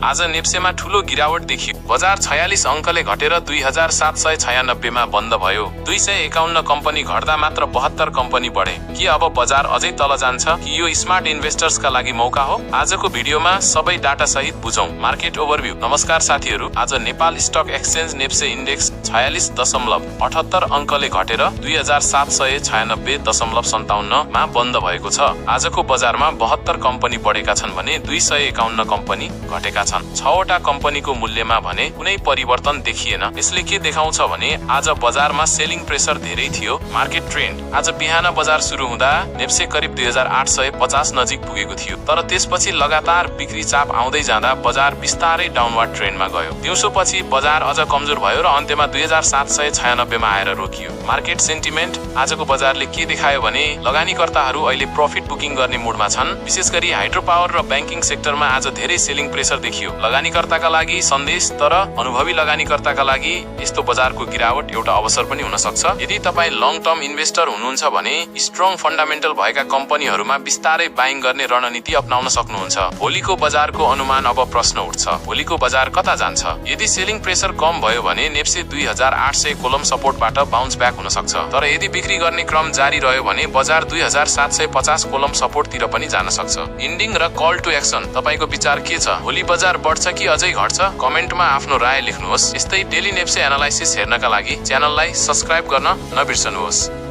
आज नेप्सेमा ठूलो गिरावट देखियो। बजार 46 अंकले घटेर 2796 मा बन्द भयो। 251 कम्पनी घट्दा मात्र 72 कम्पनी बढे। के अब बजार अझै तल जान्छ कि यो स्मार्ट इन्भेस्टर्सका लागि मौका हो? आजको भिडियोमा सबै डाटा सहित बुझौं। Market overview. नमस्कार साथीहरू, आज Nepal stock exchange NEPSE index 46.78 अंकले घटेर 2796.57 मा बन्द भएको छ। आजको बजारमा 72 कम्पनी बढेका छन् भने 251 कम्पनी घटेका छन्। 6 वटा कम्पनीको मूल्यमा भने कुनै परिवर्तन देखिएन। यसले के देखाउँछ भने आज बजारमा सेलिङ प्रेसर धेरै थियो। Market trend. आज बिहान बजार सुरु हुँदा नेप्से करिब 2850 नजिक पुगेको थियो, तर त्यसपछि लगातार बिक्री चाप आउँदै जाँदा बजार बिस्तारै डाउनवार्ड ट्रेन्डमा गयो। दिउँसोपछि बजार अझ कमजोर भयो र अन्त्यमा 2796 मा आएर रोकियो। Market sentiment. आजको बजारले के देखायो भने लगानीकर्ताहरू अहिले प्रफिट बुकिङ गर्ने मुडमा छन्। विशेष गरी हाइड्रो पावर र ब्याङ्किङ सेक्टरमा आज धेरै सेलिङ प्रेसर देखियो। लगानीकर्ताका लागि सन्देश, तर अनुभवी लगानीकर्ताका लागि यस्तो बजारको गिरावट एउटा अवसर पनि हुन सक्छ। यदि तपाईँ लङ टर्म इन्भेस्टर हुनुहुन्छ भने स्ट्रङ फन्डामेन्टल भएका कम्पनीहरूमा बिस्तारै बाइङ गर्ने रणनीति अपनाउन सक्नुहुन्छ। भोलिको बजारको अनुमान। अब प्रश्न उठ्छ, भोलिको बजार कता जान्छ? यदि सेलिङ प्रेसर कम भयो भने नेप्से 2800 कोलम सपोर्टबाट बाउन्स ब्याक हुन सक्छ, तर यदि बिक्री गर्ने क्रम जारी रह्यो भने बजार 2750 कोलम सपोर्टतिर पनि जान सक्छ। इन्डिङ र कल टु एक्सन। तपाईको विचार के छ? भोलि बजार बढ्छ कि अझै घट्छ? कमेन्टमा आफ्नो राय लेख्नुहोस्। यस्तै डेली नेप्से एनालाइसिस हेर्नका लागि च्यानललाई सब्स्क्राइब गर्न नबिर्सनुहोस्।